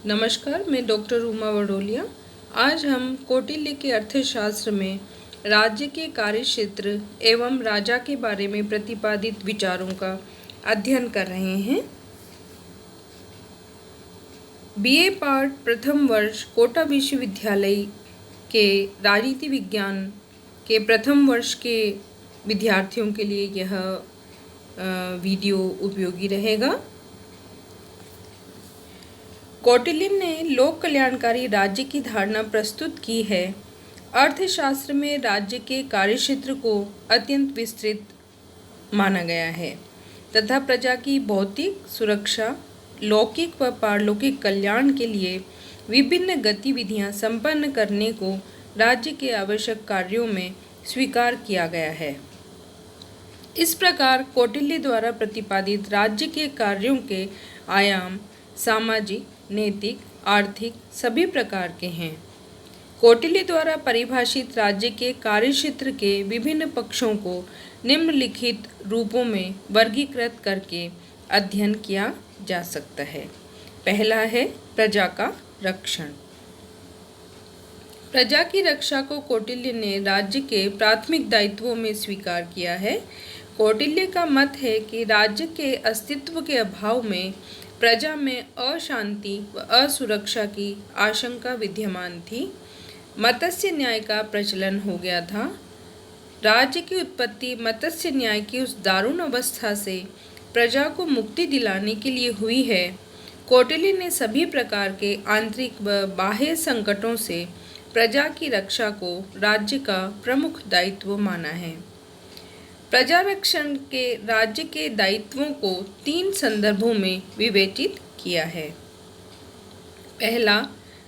नमस्कार, मैं डॉक्टर उमा वडोलिया। आज हम कौटिल्य के अर्थशास्त्र में राज्य के कार्यक्षेत्र एवं राजा के बारे में प्रतिपादित विचारों का अध्ययन कर रहे हैं। बीए पार्ट प्रथम वर्ष कोटा विश्वविद्यालय के राजनीति विज्ञान के प्रथम वर्ष के विद्यार्थियों के लिए यह वीडियो उपयोगी रहेगा। कौटिल्य ने लोक कल्याणकारी राज्य की धारणा प्रस्तुत की है। अर्थशास्त्र में राज्य के कार्यक्षेत्र को अत्यंत विस्तृत माना गया है तथा प्रजा की भौतिक सुरक्षा, लौकिक व पारलौकिक कल्याण के लिए विभिन्न गतिविधियां संपन्न करने को राज्य के आवश्यक कार्यों में स्वीकार किया गया है। इस प्रकार कौटिल्य द्वारा प्रतिपादित राज्य के कार्यों के आयाम सामाजिक, नैतिक, आर्थिक सभी प्रकार के हैं। कौटिल्य द्वारा परिभाषित राज्य के कार्यक्षेत्र के विभिन्न पक्षों को निम्नलिखित रूपों में वर्गीकृत करके अध्ययन किया जा सकता है। पहला है प्रजा का रक्षण। प्रजा की रक्षा को कौटिल्य ने राज्य के प्राथमिक दायित्वों में स्वीकार किया है। कौटिल्य का मत है कि राज्य के अस्तित्व के अभाव में प्रजा में अशांति व असुरक्षा की आशंका विद्यमान थी। मत्स्य न्याय का प्रचलन हो गया था। राज्य की उत्पत्ति मत्स्य न्याय की उस दारुण अवस्था से प्रजा को मुक्ति दिलाने के लिए हुई है। कौटिल्य ने सभी प्रकार के आंतरिक व बाह्य संकटों से प्रजा की रक्षा को राज्य का प्रमुख दायित्व माना है। प्रजा रक्षण के राज्य के दायित्वों को 3 संदर्भों में विवेचित किया है। पहला,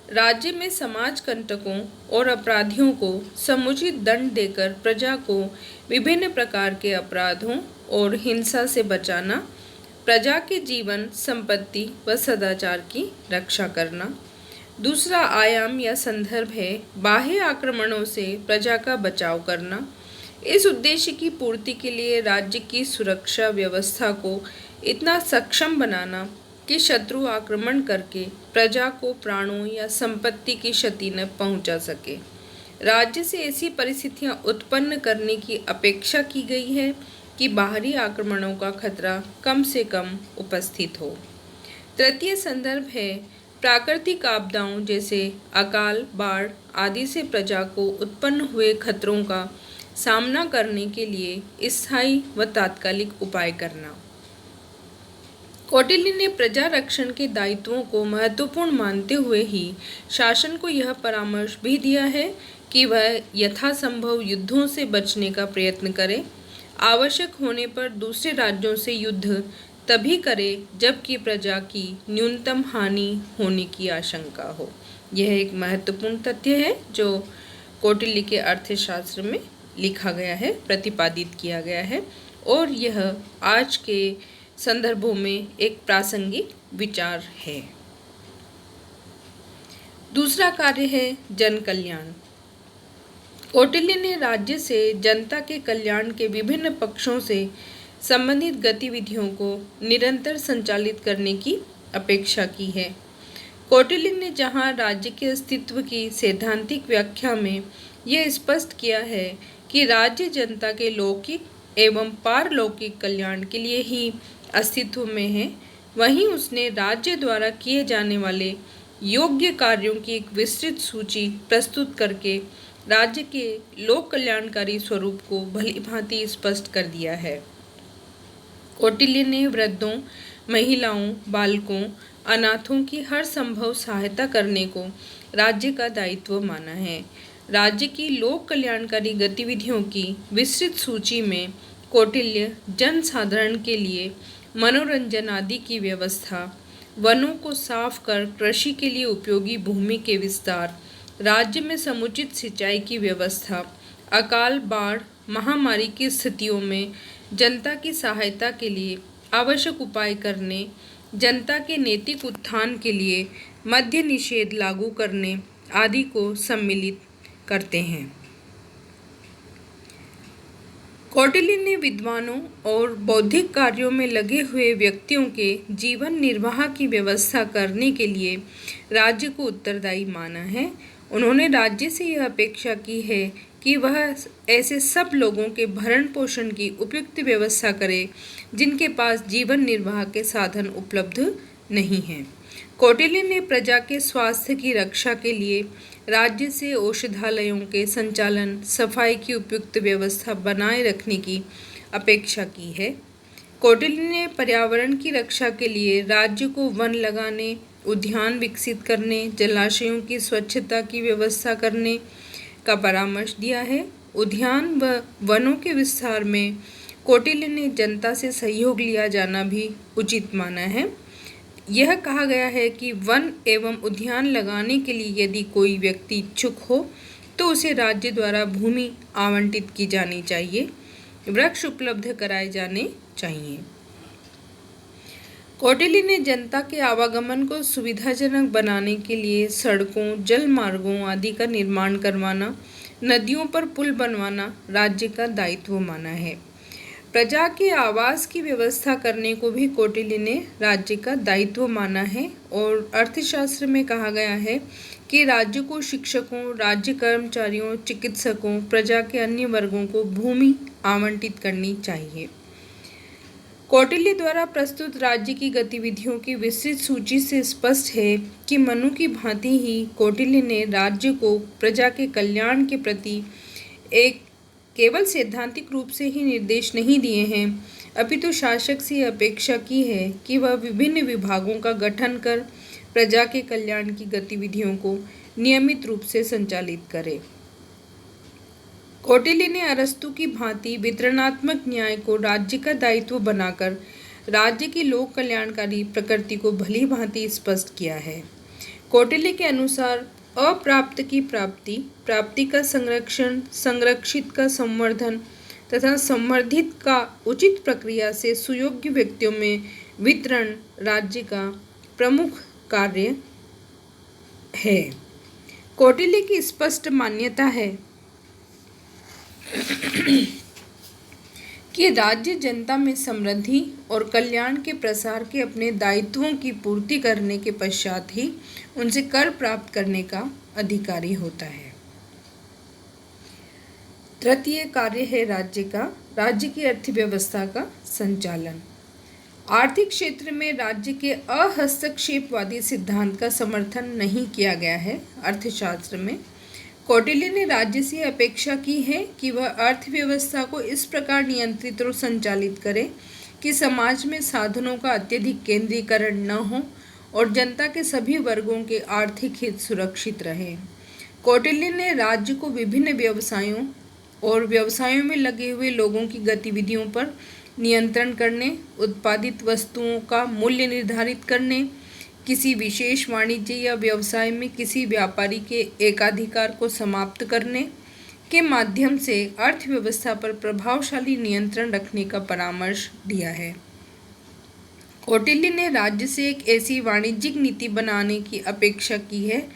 राज्य में समाज कंटकों और अपराधियों को समुचित दंड देकर प्रजा को विभिन्न प्रकार के अपराधों और हिंसा से बचाना, प्रजा के जीवन, संपत्ति व सदाचार की रक्षा करना। दूसरा आयाम या संदर्भ है बाह्य आक्रमणों से प्रजा का बचाव करना। इस उद्देश्य की पूर्ति के लिए राज्य की सुरक्षा व्यवस्था को इतना सक्षम बनाना कि शत्रु आक्रमण करके प्रजा को प्राणों या संपत्ति की क्षति न पहुंचा सके। राज्य से ऐसी परिस्थितियां उत्पन्न करने की अपेक्षा की गई है कि बाहरी आक्रमणों का खतरा कम से कम उपस्थित हो। तृतीय संदर्भ है प्राकृतिक आपदाओं जैसे अकाल, बाढ़ आदि से प्रजा को उत्पन्न हुए खतरों का सामना करने के लिए स्थायी व तात्कालिक उपाय करना। कौटिल्य ने प्रजा रक्षण के दायित्वों को महत्वपूर्ण मानते हुए ही शासन को यह परामर्श भी दिया है कि वह यथासंभव युद्धों से बचने का प्रयत्न करे। आवश्यक होने पर दूसरे राज्यों से युद्ध तभी करे जबकि प्रजा की न्यूनतम हानि होने की आशंका हो। यह एक महत्वपूर्ण तथ्य है जो कौटिल्य के अर्थशास्त्र में लिखा गया है, प्रतिपादित किया गया है और यह आज के संदर्भों में एक प्रासंगिक विचार है। दूसरा कार्य है जन कल्याण। कौटिल्य ने राज्य से जनता के कल्याण के विभिन्न पक्षों से संबंधित गतिविधियों को निरंतर संचालित करने की अपेक्षा की है। कौटिल्य ने जहाँ राज्य के अस्तित्व की सैद्धांतिक व्याख्या में यह स्पष्ट किया है कि राज्य जनता के लौकिक एवं पारलौकिक कल्याण के लिए ही अस्तित्व में है, वहीं उसने राज्य द्वारा किए जाने वाले योग्य कार्यों की एक विस्तृत सूची प्रस्तुत करके राज्य के लोक कल्याणकारी स्वरूप को भलीभांति स्पष्ट कर दिया है। कौटिल्य ने वृद्धों, महिलाओं, बालकों, अनाथों की हर संभव सहायता करने को राज्य का दायित्व माना है। राज्य की लोक कल्याणकारी गतिविधियों की विस्तृत सूची में कौटिल्य जन साधारण के लिए मनोरंजन आदि की व्यवस्था, वनों को साफ कर कृषि के लिए उपयोगी भूमि के विस्तार, राज्य में समुचित सिंचाई की व्यवस्था, अकाल, बाढ़, महामारी की स्थितियों में जनता की सहायता के लिए आवश्यक उपाय करने, जनता के नैतिक उत्थान के लिए मद्य निषेध लागू करने आदि को सम्मिलित करते हैं। कौटिल्य ने विद्वानों और बौद्धिक कार्यों में लगे हुए व्यक्तियों के जीवन निर्वाह की व्यवस्था करने के लिए राज्य को उत्तरदायी माना है। उन्होंने राज्य से यह अपेक्षा की है कि वह ऐसे सब लोगों के भरण पोषण की उपयुक्त व्यवस्था करे जिनके पास जीवन निर्वाह के साधन उपलब्ध नहीं हैं। कौटिल्य ने प्रजा के स्वास्थ्य की रक्षा के लिए राज्य से औषधालयों के संचालन, सफाई की उपयुक्त व्यवस्था बनाए रखने की अपेक्षा की है। कौटिल्य ने पर्यावरण की रक्षा के लिए राज्य को वन लगाने, उद्यान विकसित करने, जलाशयों की स्वच्छता की व्यवस्था करने का परामर्श दिया है। उद्यान व वनों के विस्तार में कौटिल्य ने जनता से सहयोग लिया जाना भी उचित माना है। यह कहा गया है कि वन एवं उद्यान लगाने के लिए यदि कोई व्यक्ति इच्छुक हो तो उसे राज्य द्वारा भूमि आवंटित की जानी चाहिए, वृक्ष उपलब्ध कराए जाने चाहिए। कौटिल्य ने जनता के आवागमन को सुविधाजनक बनाने के लिए सड़कों, जल मार्गों आदि का निर्माण करवाना, नदियों पर पुल बनवाना राज्य का दायित्व माना है। प्रजा के आवास की व्यवस्था करने को भी कौटिल्य ने राज्य का दायित्व माना है और अर्थशास्त्र में कहा गया है कि राज्य को शिक्षकों, राज्य कर्मचारियों, चिकित्सकों, प्रजा के अन्य वर्गों को भूमि आवंटित करनी चाहिए। कौटिल्य द्वारा प्रस्तुत राज्य की गतिविधियों की विस्तृत सूची से स्पष्ट है कि मनु की भांति ही कौटिल्य ने राज्य को प्रजा के कल्याण के प्रति एक केवल सैद्धांतिक रूप से ही निर्देश नहीं दिए हैं, अपितु शासक से अपेक्षा की है कि वह विभिन्न विभागों का गठन कर प्रजा के कल्याण की गतिविधियों को नियमित रूप से संचालित करे। कौटिल्य ने अरस्तु की भांति वितरणात्मक न्याय को राज्य का दायित्व बनाकर राज्य की लोक कल्याणकारी प्रकृति को भली भांति स्पष्ट किया है। कौटिल्य के अनुसार अप्राप्त की प्राप्ति, प्राप्ति का संरक्षण, संरक्षित का संवर्धन तथा संवर्धित का उचित प्रक्रिया से सुयोग्य व्यक्तियों में वितरण राज्य का प्रमुख कार्य है। कौटिल्य की स्पष्ट मान्यता है कि राज्य जनता में समृद्धि और कल्याण के प्रसार के अपने दायित्वों की पूर्ति करने के पश्चात ही उनसे कर प्राप्त करने का अधिकारी होता है। तृतीय कार्य है राज्य का, राज्य की अर्थव्यवस्था का संचालन। आर्थिक क्षेत्र में राज्य के अहस्तक्षेपवादी सिद्धांत का समर्थन नहीं किया गया है। अर्थशास्त्र में कौटिल्य ने राज्य से अपेक्षा की है कि वह अर्थव्यवस्था को इस प्रकार नियंत्रित और संचालित करे कि समाज में साधनों का अत्यधिक केंद्रीकरण न हो और जनता के सभी वर्गों के आर्थिक हित सुरक्षित रहे। कौटिल्य ने राज्य को विभिन्न व्यवसायों और व्यवसायों में लगे हुए लोगों की गतिविधियों पर नियंत्रण करने, उत्पादित वस्तुओं का मूल्य निर्धारित करने, किसी विशेष वाणिज्य या व्यवसाय में किसी व्यापारी के एकाधिकार को समाप्त करने के माध्यम से अर्थव्यवस्था पर प्रभावशाली नियंत्रण रखने का परामर्श दिया है। कौटिल्य ने राज्य से एक ऐसी वाणिज्यिक नीति बनाने की अपेक्षा की है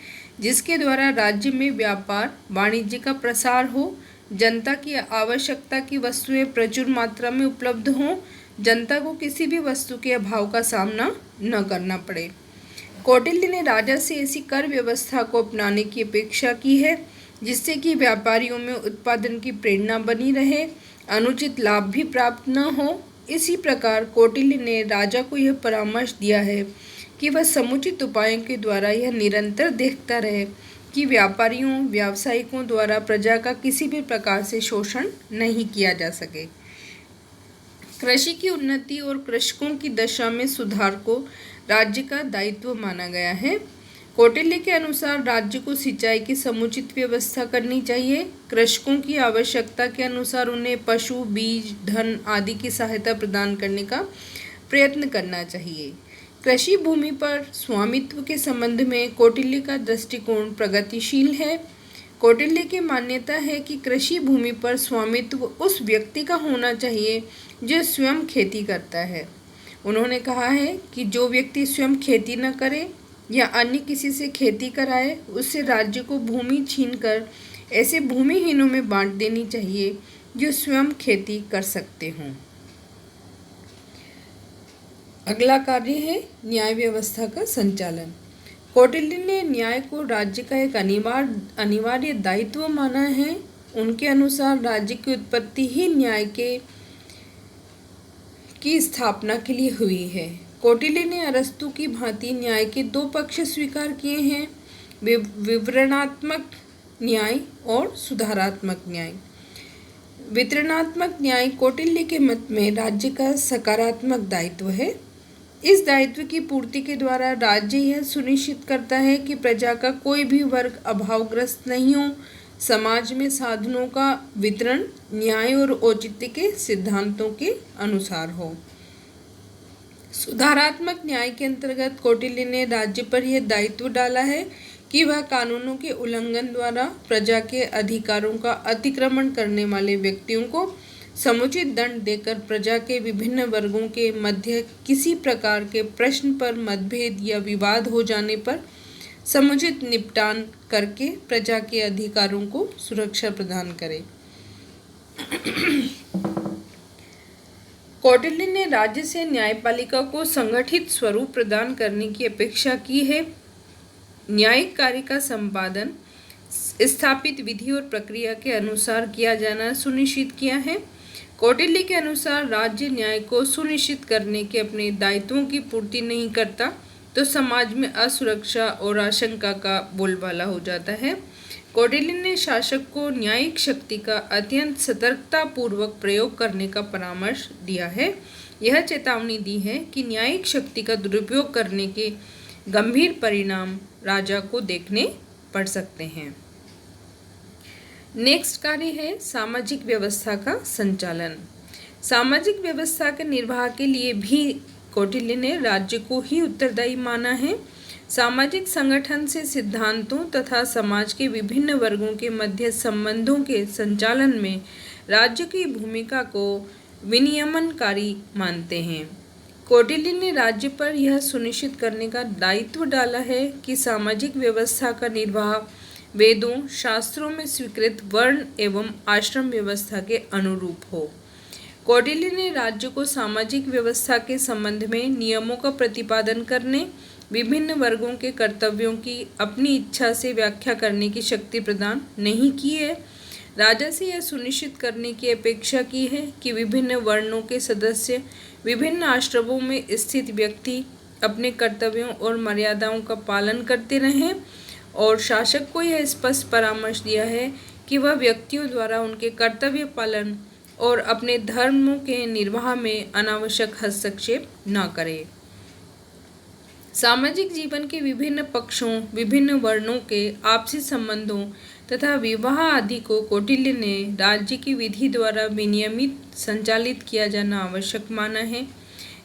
जिसके द्वारा राज्य में व्यापार वाणिज्य का प्रसार हो, जनता की आवश्यकता की वस्तुएं प्रचुर मात्रा में उपलब्ध हों, जनता को किसी भी वस्तु के अभाव का सामना न करना पड़े। कौटिल्य ने राजा से ऐसी कर व्यवस्था को अपनाने की अपेक्षा की है जिससे कि व्यापारियों में उत्पादन की प्रेरणा बनी रहे, अनुचित लाभ भी प्राप्त न हो। इसी प्रकार कौटिल्य ने राजा को यह परामर्श दिया है कि वह समुचित उपायों के द्वारा यह निरंतर देखता रहे कि व्यापारियों व्यावसायिकों द्वारा प्रजा का किसी भी प्रकार से शोषण नहीं किया जा सके। कृषि की उन्नति और कृषकों की दशा में सुधार को राज्य का दायित्व माना गया है। कौटिल्य के अनुसार राज्य को सिंचाई की समुचित व्यवस्था करनी चाहिए। कृषकों की आवश्यकता के अनुसार उन्हें पशु, बीज, धन आदि की सहायता प्रदान करने का प्रयत्न करना चाहिए। कृषि भूमि पर स्वामित्व के संबंध में कौटिल्य का दृष्टिकोण प्रगतिशील है। कौटिल्य की मान्यता है कि कृषि भूमि पर स्वामित्व उस व्यक्ति का होना चाहिए जो स्वयं खेती करता है। उन्होंने कहा है कि जो व्यक्ति स्वयं खेती न करे या अन्य किसी से खेती कराए, उससे राज्य को भूमि छीनकर ऐसे भूमिहीनों में बांट देनी चाहिए जो स्वयं खेती कर सकते हों। अगला कार्य है न्याय व्यवस्था का संचालन। कौटिल्य ने न्याय को राज्य का एक अनिवार्य दायित्व माना है। उनके अनुसार राज्य की उत्पत्ति ही न्याय की स्थापना के लिए हुई है। कौटिल्य ने अरस्तु की भांति न्याय के दो पक्ष स्वीकार किए हैं, विवरणात्मक न्याय और सुधारात्मक न्याय। वितरणात्मक न्याय कौटिल्य के मत में राज्य का सकारात्मक दायित्व है। इस दायित्व की पूर्ति के द्वारा राज्य यह सुनिश्चित करता है कि प्रजा का कोई भी वर्ग अभावग्रस्त नहीं हो। समाज में साधनों का वितरण न्याय और औचित्य के सिद्धांतों के अनुसार हो। सुधारात्मक न्याय के अंतर्गत कौटिल्य ने राज्य पर यह दायित्व डाला है कि वह कानूनों के उल्लंघन द्वारा प्रजा के अधिकारों का अतिक्रमण करने वाले व्यक्तियों को समुचित दंड देकर प्रजा के विभिन्न वर्गों के मध्य किसी प्रकार के प्रश्न पर मतभेद या विवाद हो जाने पर समुचित निपटान करके प्रजा के अधिकारों को सुरक्षा प्रदान करे। कौटिल्य ने राज्य से न्यायपालिका को संगठित स्वरूप प्रदान करने की अपेक्षा की है। न्यायिक कार्य का संपादन स्थापित विधि और प्रक्रिया के अनुसार किया जाना सुनिश्चित किया है। कौटिल्य के अनुसार राज्य न्याय को सुनिश्चित करने के अपने दायित्वों की पूर्ति नहीं करता तो समाज में असुरक्षा और आशंका का बोलबाला हो जाता है। कौटिल्य ने शासक को न्यायिक शक्ति का अत्यंत सतर्कतापूर्वक प्रयोग करने का परामर्श दिया है। यह चेतावनी दी है कि न्यायिक शक्ति का दुरुपयोग करने के गंभीर परिणाम राजा को देखने पड़ सकते हैं। नेक्स्ट कार्य है सामाजिक व्यवस्था का संचालन। सामाजिक व्यवस्था के निर्वाह के लिए भी कौटिल्य ने राज्य को ही उत्तरदायी माना है। सामाजिक संगठन से सिद्धांतों तथा समाज के विभिन्न वर्गों के मध्य संबंधों के संचालन में राज्य की भूमिका को विनियमनकारी मानते हैं। कौटिल्य ने राज्य पर यह सुनिश्चित करने का दायित्व डाला है कि सामाजिक व्यवस्था का निर्वाह वेदों शास्त्रों में स्वीकृत वर्ण एवं आश्रम व्यवस्था के अनुरूप हो। कौटिल्य ने राज्य को सामाजिक व्यवस्था के संबंध में नियमों का प्रतिपादन करने, विभिन्न वर्गों के कर्तव्यों की अपनी इच्छा से व्याख्या करने की शक्ति प्रदान नहीं की है। राजा से यह सुनिश्चित करने की अपेक्षा की है कि विभिन्न वर्णों के सदस्य, विभिन्न आश्रमों में स्थित व्यक्ति अपने कर्तव्यों और मर्यादाओं का पालन करते रहें और शासक को यह स्पष्ट परामर्श दिया है कि वह व्यक्तियों द्वारा उनके कर्तव्य पालन और अपने धर्मों के निर्वाह में अनावश्यक हस्तक्षेप न करे। सामाजिक जीवन के विभिन्न पक्षों, विभिन्न वर्णों के आपसी संबंधों तथा विवाह आदि को कौटिल्य ने राज्य की विधि द्वारा विनियमित संचालित किया जाना आवश्यक माना है।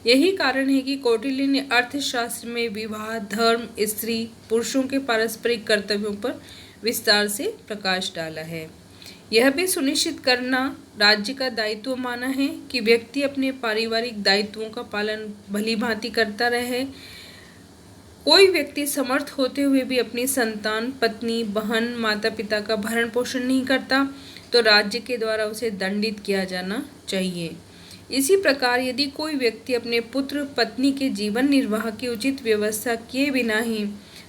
यही कारण है कि कौटिल्य ने अर्थशास्त्र में विवाह, धर्म, स्त्री, पुरुषों के पारस्परिक कर्तव्यों पर विस्तार से प्रकाश डाला है। यह भी सुनिश्चित करना राज्य का दायित्व माना है कि व्यक्ति अपने पारिवारिक दायित्वों का पालन भलीभांति करता रहे। कोई व्यक्ति समर्थ होते हुए भी अपनी संतान, पत्नी, बहन, माता पिता का भरण पोषण नहीं करता तो राज्य के द्वारा उसे दंडित किया जाना चाहिए। इसी प्रकार यदि कोई व्यक्ति अपने पुत्र, पत्नी के जीवन निर्वाह की उचित व्यवस्था किए बिना ही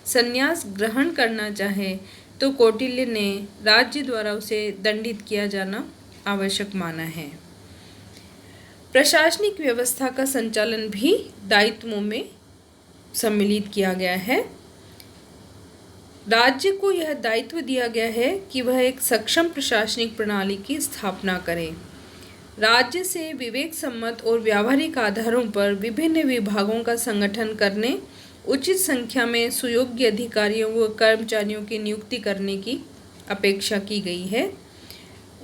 संन्यास ग्रहण करना चाहे तो कौटिल्य ने राज्य द्वारा उसे दंडित किया जाना आवश्यक माना है। प्रशासनिक व्यवस्था का संचालन भी दायित्वों में सम्मिलित किया गया है। राज्य को यह दायित्व दिया गया है कि वह एक सक्षम प्रशासनिक प्रणाली की स्थापना करे। राज्य से विवेक सम्मत और व्यावहारिक आधारों पर विभिन्न विभागों का संगठन करने, उचित संख्या में सुयोग्य अधिकारियों व कर्मचारियों की नियुक्ति करने की अपेक्षा की गई है।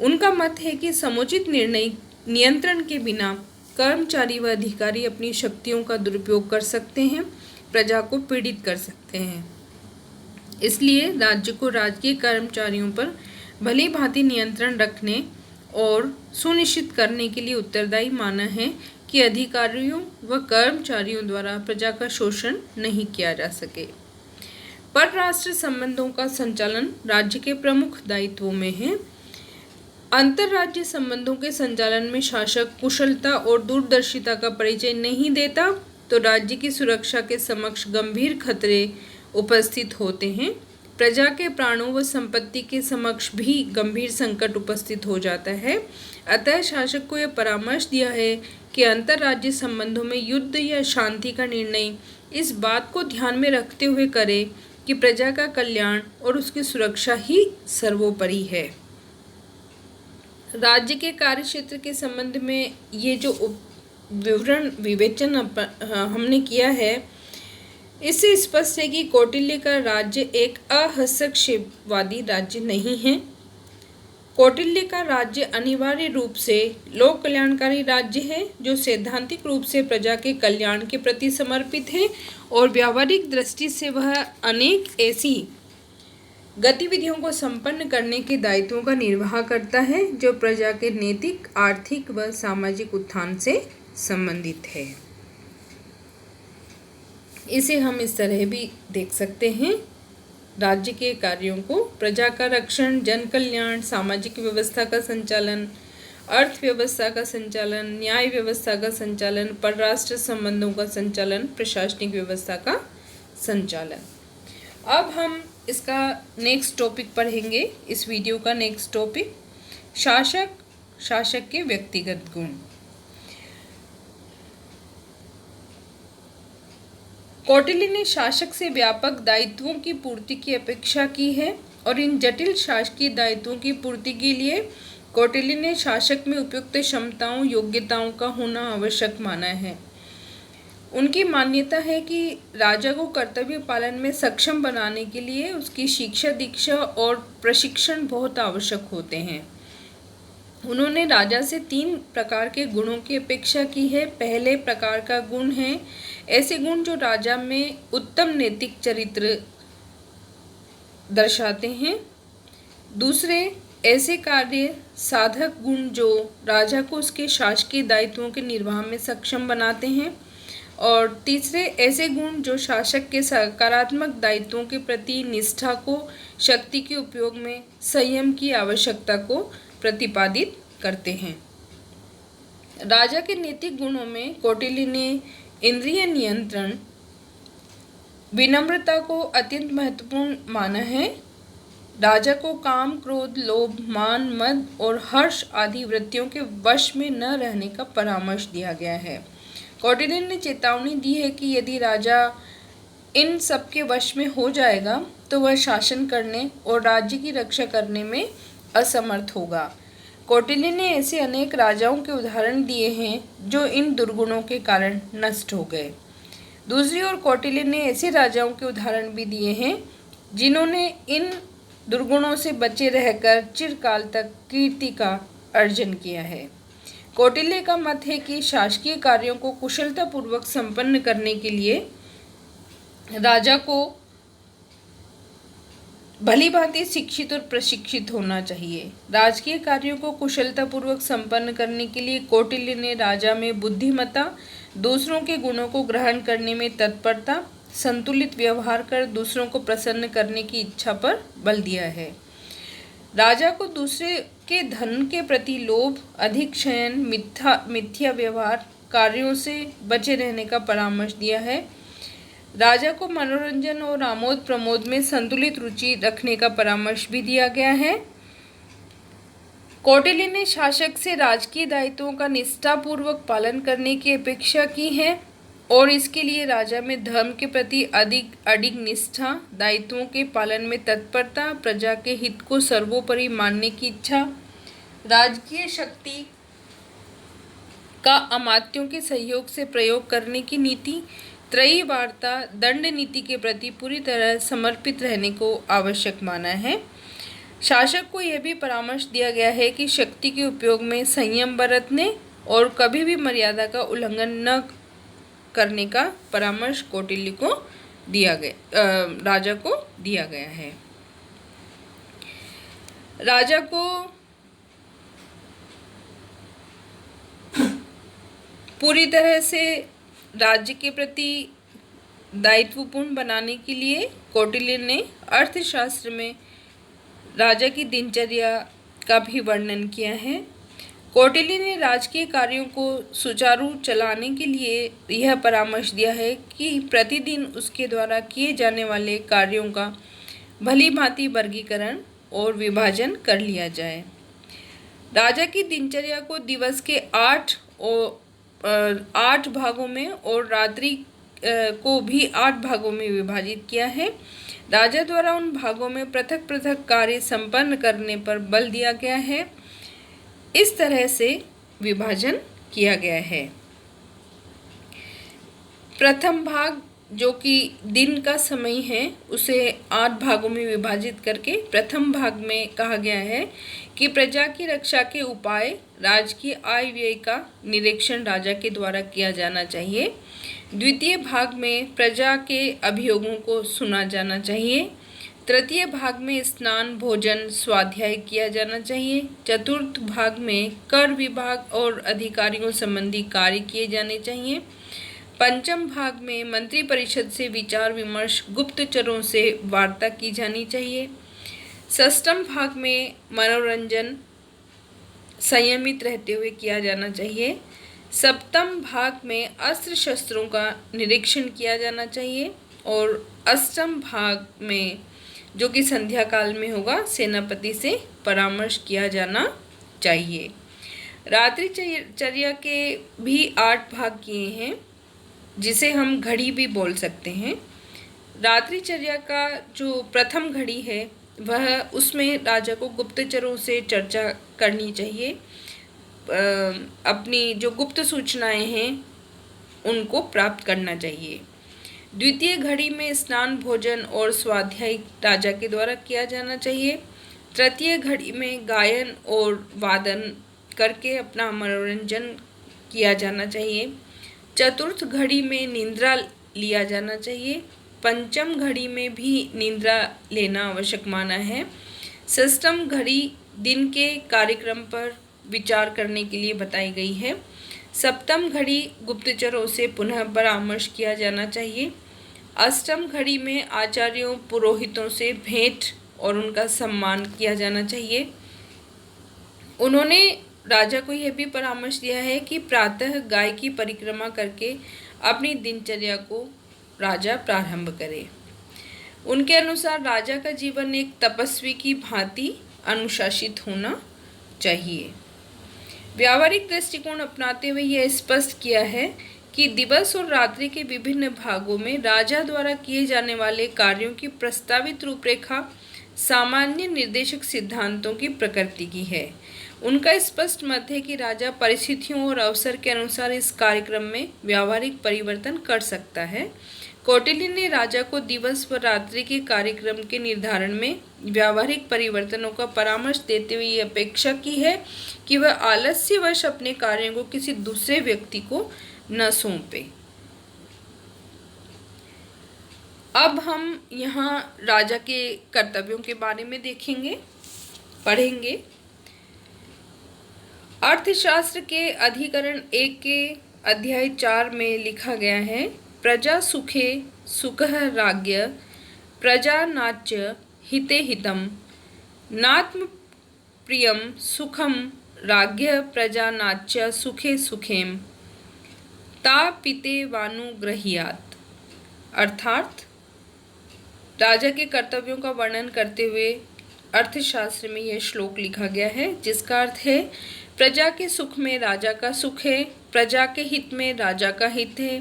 उनका मत है कि समुचित निर्णय नियंत्रण के बिना कर्मचारी व अधिकारी अपनी शक्तियों का दुरुपयोग कर सकते हैं, प्रजा को पीड़ित कर सकते हैं। इसलिए राज्य को राजकीय कर्मचारियों पर भली भांति नियंत्रण रखने और सुनिश्चित करने के लिए उत्तरदायी माना है कि अधिकारियों व कर्मचारियों द्वारा प्रजा का शोषण नहीं किया जा सके। परराष्ट्र संबंधों का संचालन राज्य के प्रमुख दायित्वों में है। अंतर्राज्यीय संबंधों के संचालन में शासक कुशलता और दूरदर्शिता का परिचय नहीं देता तो राज्य की सुरक्षा के समक्ष गंभीर खतरे उपस्थित होते हैं। प्रजा के प्राणों व संपत्ति के समक्ष भी गंभीर संकट उपस्थित हो जाता है। अतः शासक को यह परामर्श दिया है कि अंतर्राज्यीय संबंधों में युद्ध या शांति का निर्णय इस बात को ध्यान में रखते हुए करे कि प्रजा का कल्याण और उसकी सुरक्षा ही सर्वोपरि है। राज्य के कार्य क्षेत्र के संबंध में ये जो विवरण विवेचन हमने किया है, इससे स्पष्ट है कि कौटिल्य का राज्य एक अहस्तक्षेपवादी राज्य नहीं है। कौटिल्य का राज्य अनिवार्य रूप से लोक कल्याणकारी राज्य है जो सैद्धांतिक रूप से प्रजा के कल्याण के प्रति समर्पित है और व्यावहारिक दृष्टि से वह अनेक ऐसी गतिविधियों को संपन्न करने के दायित्वों का निर्वाह करता है जो प्रजा के नैतिक, आर्थिक व सामाजिक उत्थान से संबंधित है। इसे हम इस तरह भी देख सकते हैं, राज्य के कार्यों को प्रजा का रक्षण, जन कल्याण, सामाजिक व्यवस्था का संचालन, अर्थव्यवस्था का संचालन, न्याय व्यवस्था का संचालन, परराष्ट्र संबंधों का संचालन, प्रशासनिक व्यवस्था का संचालन। अब हम इसका नेक्स्ट टॉपिक पढ़ेंगे। इस वीडियो का नेक्स्ट टॉपिक शासक के व्यक्तिगत गुण। कौटिल्य ने शासक से व्यापक दायित्वों की पूर्ति की अपेक्षा की है और इन जटिल शासकीय दायित्वों की पूर्ति के लिए कौटिल्य ने शासक में उपयुक्त क्षमताओं, योग्यताओं का होना आवश्यक माना है। उनकी मान्यता है कि राजा को कर्तव्य पालन में सक्षम बनाने के लिए उसकी शिक्षा, दीक्षा और प्रशिक्षण बहुत आवश्यक होते हैं। उन्होंने राजा से 3 प्रकार के गुणों की अपेक्षा की है। पहले प्रकार का गुण है ऐसे गुण जो राजा में उत्तम नैतिक चरित्र दर्शाते हैं। दूसरे ऐसे कार्य साधक गुण जो राजा को उसके शासकीय दायित्वों के निर्वाह में सक्षम बनाते हैं। और तीसरे ऐसे गुण जो शासक के सकारात्मक दायित्वों के प्रति निष्ठा को, शक्ति के उपयोग में संयम की आवश्यकता को प्रतिपादित करते हैं। राजा के नैतिक गुणों में कौटिल्य ने इंद्रिय नियंत्रण, विनम्रता को अत्यंत महत्वपूर्ण माना है। राजा को काम, क्रोध, लोभ, मान, मद और हर्ष आदि वृत्तियों के वश में न रहने का परामर्श दिया गया है। कौटिल्य ने चेतावनी दी है कि यदि राजा इन सब के वश में हो जाएगा तो वह शासन करने और राज्य की रक्षा करने में असमर्थ होगा। कौटिल्य ने ऐसे अनेक राजाओं के उदाहरण दिए हैं जो इन दुर्गुणों के कारण नष्ट हो गए। दूसरी ओर कौटिल्य ने ऐसे राजाओं के उदाहरण भी दिए हैं जिन्होंने इन दुर्गुणों से बचे रहकर चिरकाल तक कीर्ति का अर्जन किया है। कौटिल्य का मत है कि शासकीय कार्यों को कुशलतापूर्वक संपन्न करने के लिए राजा को भली भांति शिक्षित और प्रशिक्षित होना चाहिए। राजकीय कार्यों को कुशलतापूर्वक संपन्न करने के लिए कौटिल्य ने राजा में बुद्धिमत्ता, दूसरों के गुणों को ग्रहण करने में तत्परता, संतुलित व्यवहार कर दूसरों को प्रसन्न करने की इच्छा पर बल दिया है। राजा को दूसरे के धन के प्रति लोभ, अधिक शयन, मिथ्या व्यवहार, कार्यों से बचे रहने का परामर्श दिया है। राजा को मनोरंजन और आमोद प्रमोद में संतुलित रुचि रखने का परामर्श भी दिया गया है। कौटिल्य ने शासक से राजकीय दायित्वों का निष्ठापूर्वक पालन करने की अपेक्षा की है और इसके लिए राजा में धर्म के प्रति अडिग निष्ठा, दायित्वों के पालन में तत्परता, प्रजा के हित को सर्वोपरि मानने की इच्छा, राजकीय शक्ति का अमात्यों के सहयोग से प्रयोग करने की नीति, त्रयी वार्ता, दंड नीति के प्रति पूरी तरह समर्पित रहने को आवश्यक माना है। शासक को यह भी परामर्श दिया गया है कि शक्ति के उपयोग में संयम बरतने और कभी भी मर्यादा का उल्लंघन न करने का परामर्श कौटिल्य को राजा को दिया गया है। राजा को पूरी तरह से राज्य के प्रति दायित्वपूर्ण बनाने के लिए कौटिल्य ने अर्थशास्त्र में राजा की दिनचर्या, का भी वर्णन किया है। कौटिल्य ने राजकीय कार्यों को सुचारू चलाने के लिए यह परामर्श दिया है कि प्रतिदिन उसके द्वारा किए जाने वाले कार्यों का भली भांति वर्गीकरण और विभाजन कर लिया जाए। राजा की दिनचर्या को दिवस के 8 भागों में और रात्रि को भी 8 भागों में विभाजित किया है। राजा द्वारा उन भागों में पृथक पृथक कार्य संपन्न करने पर बल दिया गया है। इस तरह से विभाजन किया गया है। प्रथम भाग जो कि दिन का समय है उसे 8 भागों में विभाजित करके प्रथम भाग में कहा गया है कि प्रजा की रक्षा के उपाय, राजकीय आय व्यय का निरीक्षण राजा के द्वारा किया जाना चाहिए। द्वितीय भाग में प्रजा के अभियोगों को सुना जाना चाहिए। तृतीय भाग में स्नान, भोजन, स्वाध्याय किया जाना चाहिए। चतुर्थ भाग में कर विभाग और अधिकारियों संबंधी कार्य किए जाने चाहिए। पंचम भाग में मंत्री परिषद से विचार विमर्श, गुप्तचरों से वार्ता की जानी चाहिए। षष्ठम भाग में मनोरंजन संयमित रहते हुए किया जाना चाहिए। सप्तम भाग में अस्त्र शस्त्रों का निरीक्षण किया जाना चाहिए और अष्टम भाग में जो कि संध्या काल में होगा, सेनापति से परामर्श किया जाना चाहिए। रात्रि चर्या के भी 8 भाग किए हैं, जिसे हम घड़ी भी बोल सकते हैं। रात्रि चर्या का जो प्रथम घड़ी है वह उसमें राजा को गुप्तचरों से चर्चा करनी चाहिए। अपनी जो गुप्त सूचनाएं हैं उनको प्राप्त करना चाहिए। द्वितीय घड़ी में स्नान, भोजन और स्वाध्याय राजा के द्वारा किया जाना चाहिए। तृतीय घड़ी में गायन और वादन करके अपना मनोरंजन किया जाना चाहिए। चतुर्थ घड़ी में निद्रा लिया जाना चाहिए। पंचम घड़ी में भी निद्रा लेना आवश्यक माना है। षष्ठम घड़ी दिन के कार्यक्रम पर विचार करने के लिए बताई गई है। सप्तम घड़ी गुप्तचरों से पुनः परामर्श किया जाना चाहिए। अष्टम घड़ी में आचार्यों, पुरोहितों से भेंट और उनका सम्मान किया जाना चाहिए। उन्होंने राजा को यह भी परामर्श दिया है कि प्रातः गाय की परिक्रमा करके अपनी दिनचर्या को राजा प्रारंभ करे। उनके अनुसार राजा का जीवन एक तपस्वी की भांति अनुशासित होना चाहिए। व्यावहारिक दृष्टिकोण अपनाते हुए यह स्पष्ट किया है कि दिवस और रात्रि के विभिन्न भागों में राजा द्वारा किए जाने वाले कार्यों की प्रस्तावित रूपरेखा सामान्य निर्देशक सिद्धांतों की प्रकृति की है। उनका स्पष्ट मत है कि राजा परिस्थितियों और अवसर के अनुसार इस कार्यक्रम में व्यावहारिक परिवर्तन कर सकता है। कौटिल्य ने राजा को दिवस व रात्रि के कार्यक्रम के निर्धारण में व्यावहारिक परिवर्तनों का परामर्श देते हुए ये अपेक्षा की है कि वह आलस्यवश अपने कार्यों को किसी दूसरे व्यक्ति को न सौंपे। अब हम यहाँ राजा के कर्तव्यों के बारे में पढ़ेंगे। अर्थशास्त्र के अधिकरण 1 के अध्याय 4 में लिखा गया है, प्रजा सुखे सुखः राज्ञ प्रजा नाच्य हिते हितम नात्म प्रियम सुखम राज्ञ प्रजा नाच्य सुखे सुखेम ता पिते वानुग्रह्यात्। अर्थात राजा के कर्तव्यों का वर्णन करते हुए अर्थशास्त्र में यह श्लोक लिखा गया है, जिसका अर्थ है प्रजा के सुख में राजा का सुख है, प्रजा के हित में राजा का हित है।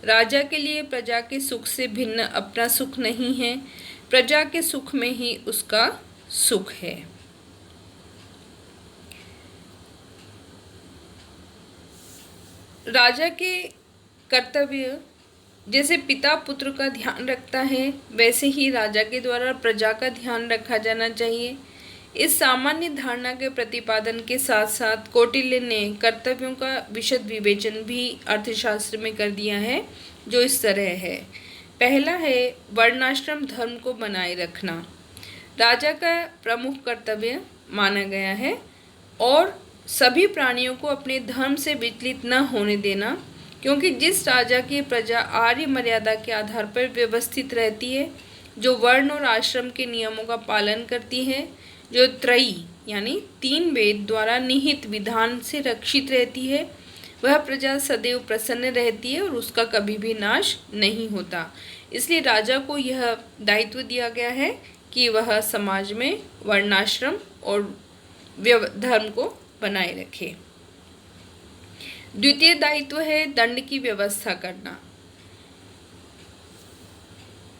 राजा के लिए प्रजा के सुख से भिन्न अपना सुख नहीं है, प्रजा के सुख में ही उसका सुख है। राजा के कर्तव्य जैसे पिता पुत्र का ध्यान रखता है, वैसे ही राजा के द्वारा प्रजा का ध्यान रखा जाना चाहिए। इस सामान्य धारणा के प्रतिपादन के साथ साथ कौटिल्य ने कर्तव्यों का विशद विवेचन भी अर्थशास्त्र में कर दिया है, जो इस तरह है। पहला है वर्णाश्रम धर्म को बनाए रखना। राजा का प्रमुख कर्तव्य माना गया है और सभी प्राणियों को अपने धर्म से विचलित न होने देना, क्योंकि जिस राजा की प्रजा आर्य मर्यादा के आधार पर व्यवस्थित रहती है, जो वर्ण और आश्रम के नियमों का पालन करती है, जो त्रयी यानी 3 वेद द्वारा निहित विधान से रक्षित रहती है। वह प्रजा सदैव प्रसन्न रहती है और उसका कभी भी नाश नहीं होता। इसलिए राजा को यह दायित्व दिया गया है कि वह समाज में वर्णाश्रम और धर्म को बनाए रखे। द्वितीय दायित्व है दंड की व्यवस्था करना।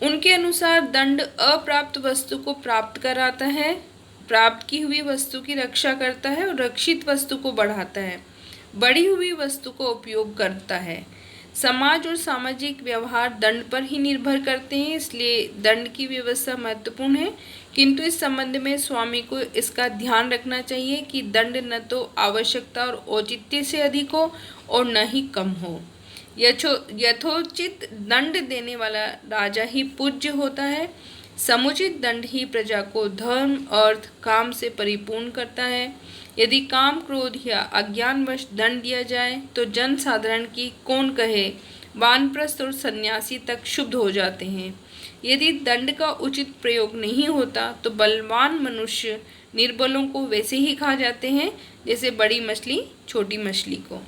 उनके अनुसार दंड अप्राप्त वस्तु को प्राप्त कराता है, प्राप्त की हुई वस्तु की रक्षा करता है और रक्षित वस्तु को बढ़ाता है, बढ़ी हुई वस्तु को उपयोग करता है। समाज और सामाजिक व्यवहार दंड पर ही निर्भर करते हैं, इसलिए दंड की व्यवस्था महत्वपूर्ण है। किंतु इस संबंध में स्वामी को इसका ध्यान रखना चाहिए कि दंड न तो आवश्यकता और औचित्य से अधिक हो और न ही कम हो। यथोचित दंड देने वाला राजा ही पूज्य होता है। समुचित दंड ही प्रजा को धर्म, अर्थ, काम से परिपूर्ण करता है। यदि काम, क्रोध या अज्ञानवश दंड दिया जाए तो जन साधारण की कौन कहे, वानप्रस्थ और सन्यासी तक शुद्ध हो जाते हैं। यदि दंड का उचित प्रयोग नहीं होता तो बलवान मनुष्य निर्बलों को वैसे ही खा जाते हैं जैसे बड़ी मछली छोटी मछली को।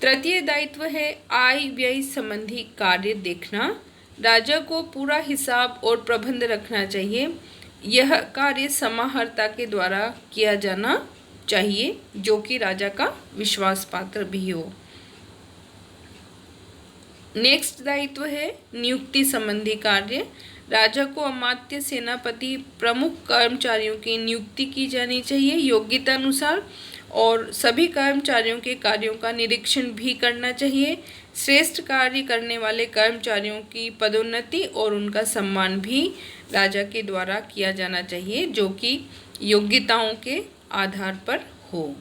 तृतीय दायित्व है आय व्यय संबंधी कार्य देखना। राजा को पूरा हिसाब और प्रबंध रखना चाहिए। यह कार्य समाहर्ता के द्वारा किया जाना चाहिए, जो कि राजा का विश्वास पात्र भी हो। नेक्स्ट दायित्व है नियुक्ति संबंधी कार्य। राजा को अमात्य, सेनापति, प्रमुख कर्मचारियों की नियुक्ति की जानी चाहिए योग्यता अनुसार, और सभी कर्मचारियों के कार्यों का निरीक्षण भी करना चाहिए। श्रेष्ठ कार्य करने वाले कर्मचारियों की पदोन्नति और उनका सम्मान भी राजा के द्वारा किया जाना चाहिए, जो कि योग्यताओं के आधार पर हो।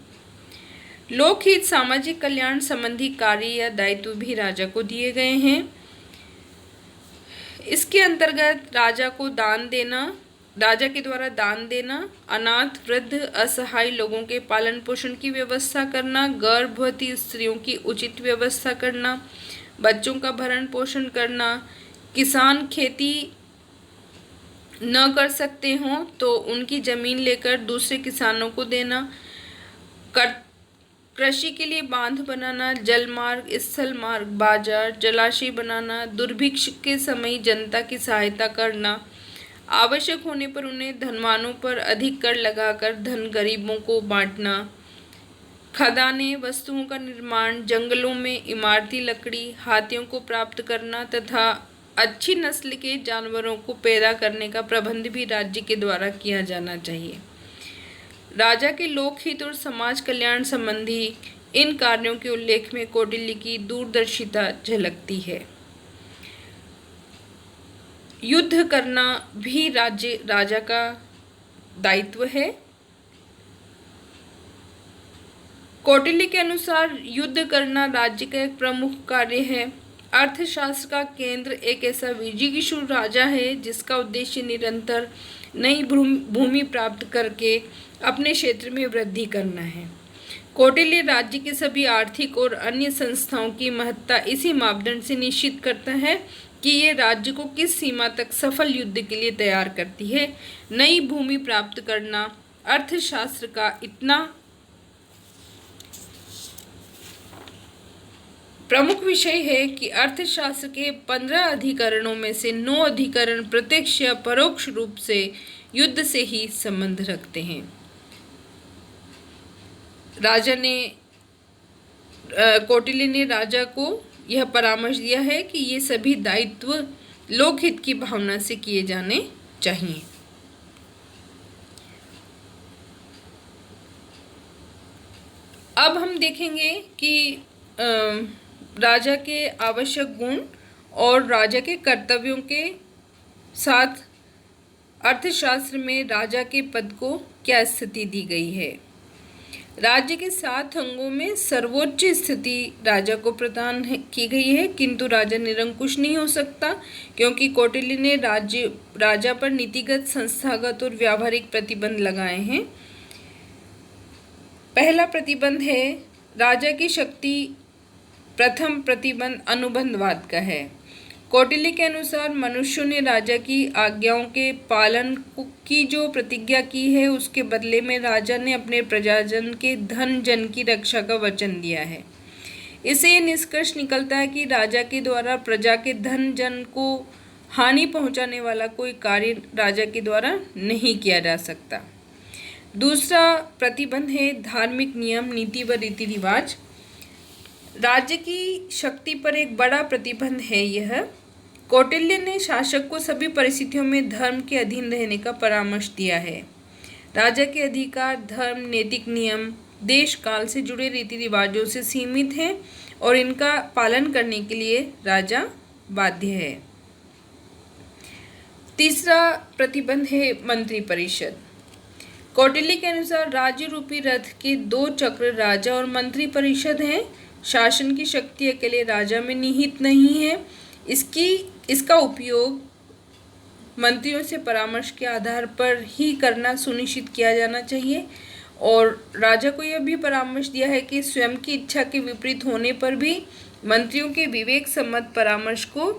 लोकहित, सामाजिक कल्याण संबंधी कार्य या दायित्व भी राजा को दिए गए हैं। इसके अंतर्गत राजा के द्वारा दान देना, अनाथ, वृद्ध, असहाय लोगों के पालन पोषण की व्यवस्था करना, गर्भवती स्त्रियों की उचित व्यवस्था करना, बच्चों का भरण पोषण करना, किसान खेती न कर सकते हों तो उनकी जमीन लेकर दूसरे किसानों को देना, कृषि के लिए बांध बनाना, जल मार्ग, स्थल मार्ग, बाजार, जलाशय बनाना, दुर्भिक्ष के समय जनता की सहायता करना, आवश्यक होने पर उन्हें धनवानों पर अधिक कर लगाकर धन गरीबों को बांटना, खदानें, वस्तुओं का निर्माण, जंगलों में इमारती लकड़ी, हाथियों को प्राप्त करना तथा अच्छी नस्ल के जानवरों को पैदा करने का प्रबंध भी राज्य के द्वारा किया जाना चाहिए। राजा के लोकहित और समाज कल्याण संबंधी इन कार्यों के उल्लेख में कौटिल्य की दूरदर्शिता झलकती है। युद्ध करना भी राजा का दायित्व है। कौटिल्य के अनुसार युद्ध करना राज्य का एक प्रमुख कार्य है। अर्थशास्त्र का केंद्र एक ऐसा विजिगीषु राजा है जिसका उद्देश्य निरंतर नई भूमि प्राप्त करके अपने क्षेत्र में वृद्धि करना है। कौटिल्य राज्य के सभी आर्थिक और अन्य संस्थाओं की महत्ता इसी मापदंड से निश्चित करता है कि ये राज्य को किस सीमा तक सफल युद्ध के लिए तैयार करती है। नई भूमि प्राप्त करना अर्थशास्त्र का इतना प्रमुख विषय है कि अर्थशास्त्र के 15 अधिकरणों में से 9 अधिकरण प्रत्यक्ष या परोक्ष रूप से युद्ध से ही संबंध रखते हैं। कौटिल्य ने राजा को यह परामर्श दिया है कि ये सभी दायित्व लोकहित की भावना से किए जाने चाहिए। अब हम देखेंगे कि राजा के आवश्यक गुण और राजा के कर्तव्यों के साथ अर्थशास्त्र में राजा के पद को क्या स्थिति दी गई है। राज्य के 7 अंगों में सर्वोच्च स्थिति राजा को प्रदान की गई है, किंतु राजा निरंकुश नहीं हो सकता, क्योंकि कौटिल्य ने राजा पर नीतिगत, संस्थागत और व्यावहारिक प्रतिबंध लगाए हैं। पहला प्रतिबंध है राजा की शक्ति। प्रथम प्रतिबंध अनुबंधवाद का है। कौटिल्य के अनुसार मनुष्यों ने राजा की आज्ञाओं के पालन की जो प्रतिज्ञा की है, उसके बदले में राजा ने अपने प्रजाजन के धन जन की रक्षा का वचन दिया है। इससे ये निष्कर्ष निकलता है कि राजा के द्वारा प्रजा के धन जन को हानि पहुंचाने वाला कोई कार्य राजा के द्वारा नहीं किया जा सकता। दूसरा प्रतिबंध है धार्मिक नियम, नीति व रीति रिवाज। राज्य की शक्ति पर एक बड़ा प्रतिबंध है यह। कौटिल्य ने शासक को सभी परिस्थितियों में धर्म के अधीन रहने का परामर्श दिया है। राजा के अधिकार धर्म, नैतिक नियम, देश काल से जुड़े रीति रिवाजों से सीमित हैं और इनका पालन करने के लिए राजा बाध्य है। तीसरा प्रतिबंध है मंत्री परिषद। कौटिल्य के अनुसार राज्य रूपी रथ के 2 चक्र राजा और मंत्री परिषद हैं। शासन की शक्ति अकेले राजा में निहित नहीं है। इसका उपयोग मंत्रियों से परामर्श के आधार पर ही करना सुनिश्चित किया जाना चाहिए। और राजा को यह भी परामर्श दिया है कि स्वयं की इच्छा के विपरीत होने पर भी मंत्रियों के विवेक सम्मत परामर्श को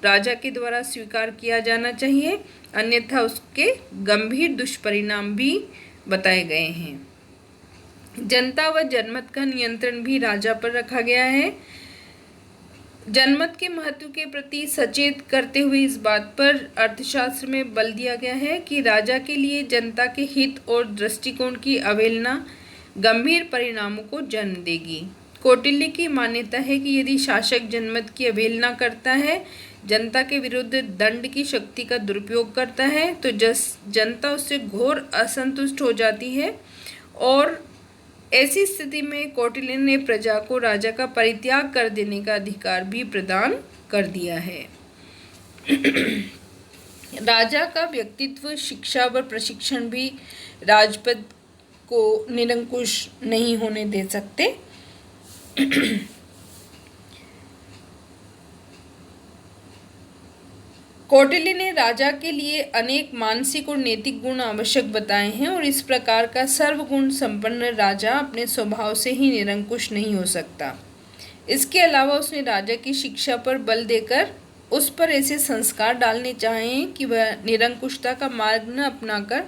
राजा के द्वारा स्वीकार किया जाना चाहिए, अन्यथा उसके गंभीर दुष्परिणाम भी बताए गए हैं। जनता व जनमत का नियंत्रण भी राजा पर रखा गया है। जनमत के महत्व के प्रति सचेत करते हुए इस बात पर अर्थशास्त्र में बल दिया गया है कि राजा के लिए जनता के हित और दृष्टिकोण की अवहेलना गंभीर परिणामों को जन्म देगी। कौटिल्य की मान्यता है कि यदि शासक जनमत की अवहेलना करता है, जनता के विरुद्ध दंड की शक्ति का दुरुपयोग करता है, तो जनता उससे घोर असंतुष्ट हो जाती है और ऐसी स्थिति में कौटिल्य ने प्रजा को राजा का परित्याग कर देने का अधिकार भी प्रदान कर दिया है। राजा का व्यक्तित्व, शिक्षा व प्रशिक्षण भी राजपद को निरंकुश नहीं होने दे सकते। कौटिल्य ने राजा के लिए अनेक मानसिक और नैतिक गुण आवश्यक बताए हैं और इस प्रकार का सर्वगुण संपन्न राजा अपने स्वभाव से ही निरंकुश नहीं हो सकता। इसके अलावा उसने राजा की शिक्षा पर बल देकर उस पर ऐसे संस्कार डालने चाहिए कि वह निरंकुशता का मार्ग न अपनाकर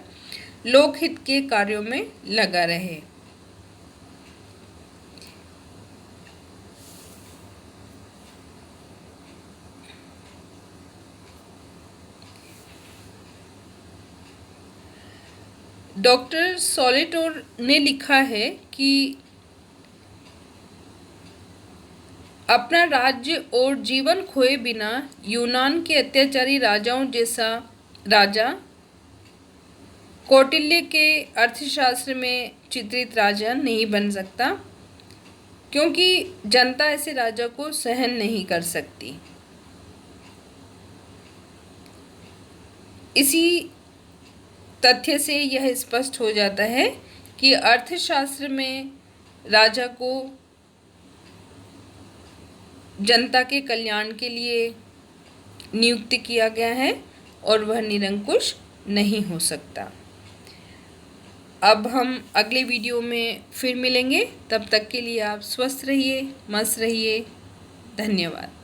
लोकहित के कार्यों में लगा रहे। डॉक्टर सोलेटोर ने लिखा है कि अपना राज्य और जीवन खोए बिना यूनान के अत्याचारी राजाओं जैसा राजा कौटिल्य के अर्थशास्त्र में चित्रित राजा नहीं बन सकता, क्योंकि जनता ऐसे राजा को सहन नहीं कर सकती। इसी तथ्य से यह स्पष्ट हो जाता है कि अर्थशास्त्र में राजा को जनता के कल्याण के लिए नियुक्त किया गया है और वह निरंकुश नहीं हो सकता। अब हम अगले वीडियो में फिर मिलेंगे। तब तक के लिए आप स्वस्थ रहिए, मस्त रहिए। धन्यवाद।